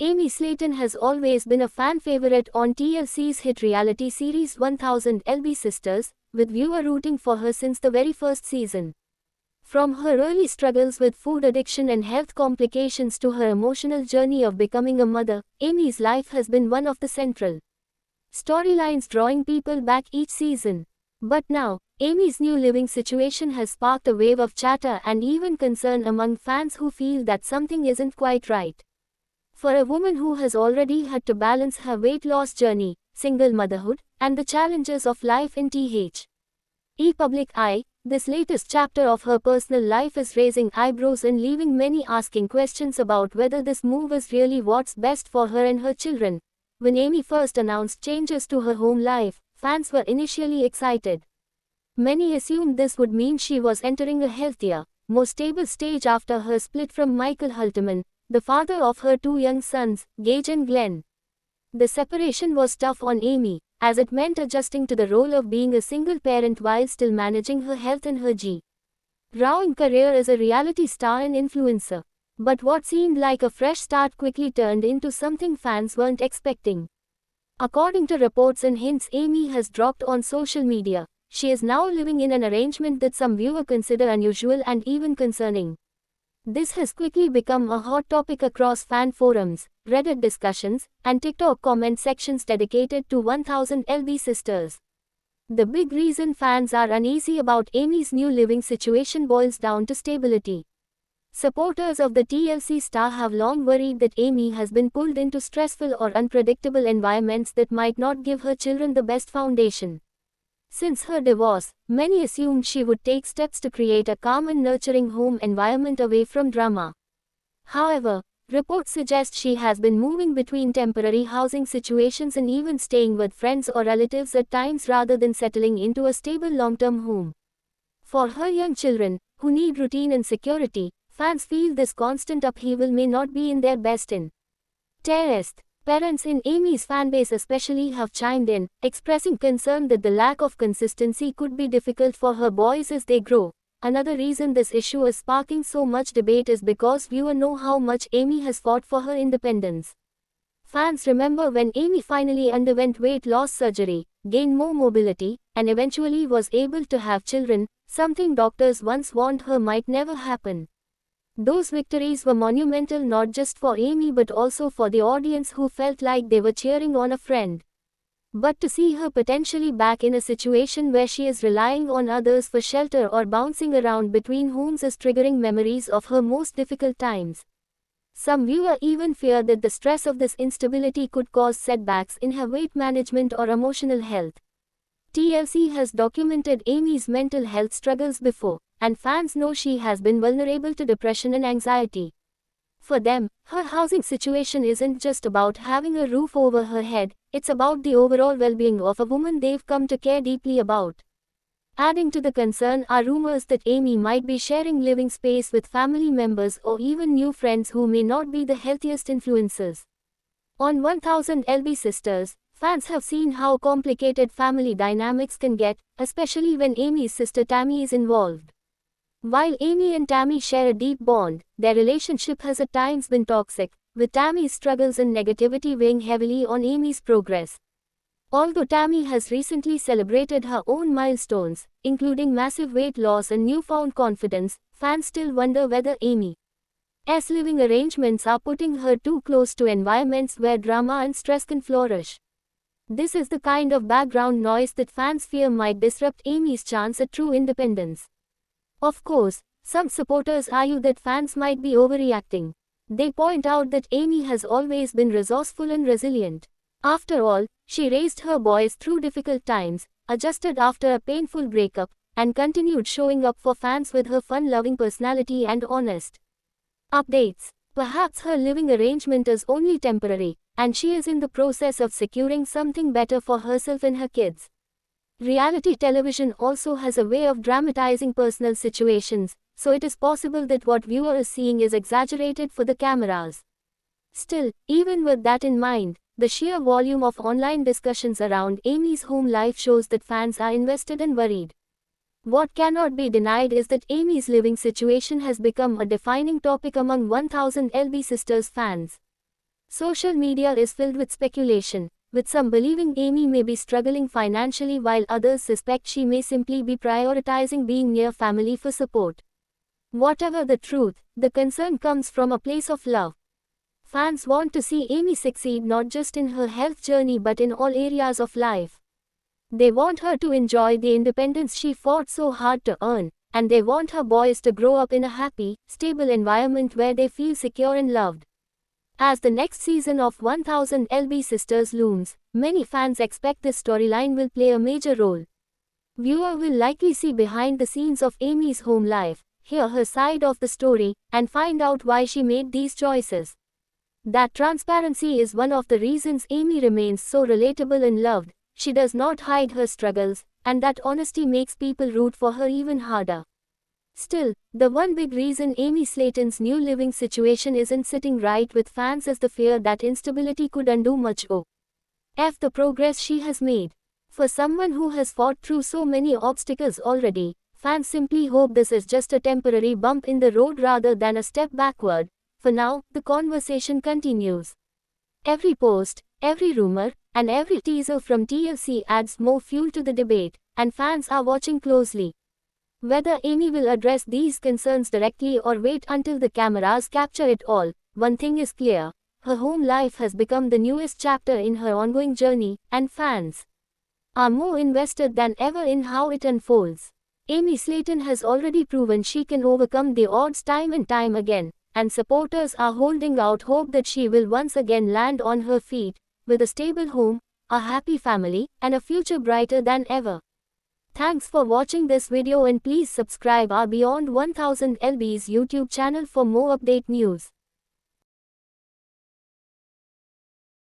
Amy Slayton has always been a fan favorite on TLC's hit reality series 1000 LB Sisters, with viewers rooting for her since the very first season. From her early struggles with food addiction and health complications to her emotional journey of becoming a mother, Amy's life has been one of the central storylines drawing people back each season. But now, Amy's new living situation has sparked a wave of chatter and even concern among fans who feel that something isn't quite right. For a woman who has already had to balance her weight loss journey, single motherhood, and the challenges of life in the public eye, this latest chapter of her personal life is raising eyebrows and leaving many asking questions about whether this move is really what's best for her and her children. When Amy first announced changes to her home life, fans were initially excited. Many assumed this would mean she was entering a healthier, more stable stage after her split from Michael Halterman, the father of her two young sons, Gage and Glenn. The separation was tough on Amy, as it meant adjusting to the role of being a single parent while still managing her health and her growing career as a reality star and influencer. But what seemed like a fresh start quickly turned into something fans weren't expecting. According to reports and hints Amy has dropped on social media, she is now living in an arrangement that some viewers consider unusual and even concerning. This has quickly become a hot topic across fan forums, Reddit discussions, and TikTok comment sections dedicated to 1000 LB Sisters. The big reason fans are uneasy about Amy's new living situation boils down to stability. Supporters of the TLC star have long worried that Amy has been pulled into stressful or unpredictable environments that might not give her children the best foundation. Since her divorce, many assumed she would take steps to create a calm and nurturing home environment away from drama. However, reports suggest she has been moving between temporary housing situations and even staying with friends or relatives at times rather than settling into a stable long-term home. For her young children, who need routine and security, fans feel this constant upheaval may not be in their best interest. Parents in Amy's fanbase especially have chimed in, expressing concern that the lack of consistency could be difficult for her boys as they grow. Another reason this issue is sparking so much debate is because viewers know how much Amy has fought for her independence. Fans remember when Amy finally underwent weight loss surgery, gained more mobility, and eventually was able to have children, something doctors once warned her might never happen. Those victories were monumental not just for Amy but also for the audience who felt like they were cheering on a friend. But to see her potentially back in a situation where she is relying on others for shelter or bouncing around between homes is triggering memories of her most difficult times. Some viewers even fear that the stress of this instability could cause setbacks in her weight management or emotional health. TLC has documented Amy's mental health struggles before, and fans know she has been vulnerable to depression and anxiety. For them, her housing situation isn't just about having a roof over her head, it's about the overall well-being of a woman they've come to care deeply about. Adding to the concern are rumors that Amy might be sharing living space with family members or even new friends who may not be the healthiest influences. On 1000 LB Sisters, fans have seen how complicated family dynamics can get, especially when Amy's sister Tammy is involved. While Amy and Tammy share a deep bond, their relationship has at times been toxic, with Tammy's struggles and negativity weighing heavily on Amy's progress. Although Tammy has recently celebrated her own milestones, including massive weight loss and newfound confidence, fans still wonder whether Amy's living arrangements are putting her too close to environments where drama and stress can flourish. This is the kind of background noise that fans fear might disrupt Amy's chance at true independence. Of course, some supporters argue that fans might be overreacting. They point out that Amy has always been resourceful and resilient. After all, she raised her boys through difficult times, adjusted after a painful breakup, and continued showing up for fans with her fun-loving personality and honest updates. Perhaps her living arrangement is only temporary, and she is in the process of securing something better for herself and her kids. Reality television also has a way of dramatizing personal situations, so it is possible that what viewer is seeing is exaggerated for the cameras. Still, even with that in mind, the sheer volume of online discussions around Amy's home life shows that fans are invested and worried. What cannot be denied is that Amy's living situation has become a defining topic among 1000 LB Sisters fans. Social media is filled with speculation, with some believing Amy may be struggling financially while others suspect she may simply be prioritizing being near family for support. Whatever the truth, the concern comes from a place of love. Fans want to see Amy succeed not just in her health journey but in all areas of life. They want her to enjoy the independence she fought so hard to earn, and they want her boys to grow up in a happy, stable environment where they feel secure and loved. As the next season of 1000 LB Sisters looms, many fans expect this storyline will play a major role. Viewer will likely see behind the scenes of Amy's home life, hear her side of the story, and find out why she made these choices. That transparency is one of the reasons Amy remains so relatable and loved. She does not hide her struggles, and that honesty makes people root for her even harder. Still, the one big reason Amy Slayton's new living situation isn't sitting right with fans is the fear that instability could undo much of the progress she has made. For someone who has fought through so many obstacles already, fans simply hope this is just a temporary bump in the road rather than a step backward. For now, the conversation continues. Every post, every rumor, and every teaser from TLC adds more fuel to the debate, and fans are watching closely. Whether Amy will address these concerns directly or wait until the cameras capture it all, one thing is clear: her home life has become the newest chapter in her ongoing journey, and fans are more invested than ever in how it unfolds. Amy Slayton has already proven she can overcome the odds time and time again, and supporters are holding out hope that she will once again land on her feet, with a stable home, a happy family, and a future brighter than ever. Thanks for watching this video and please subscribe our Beyond 1000 LB's YouTube channel for more update news.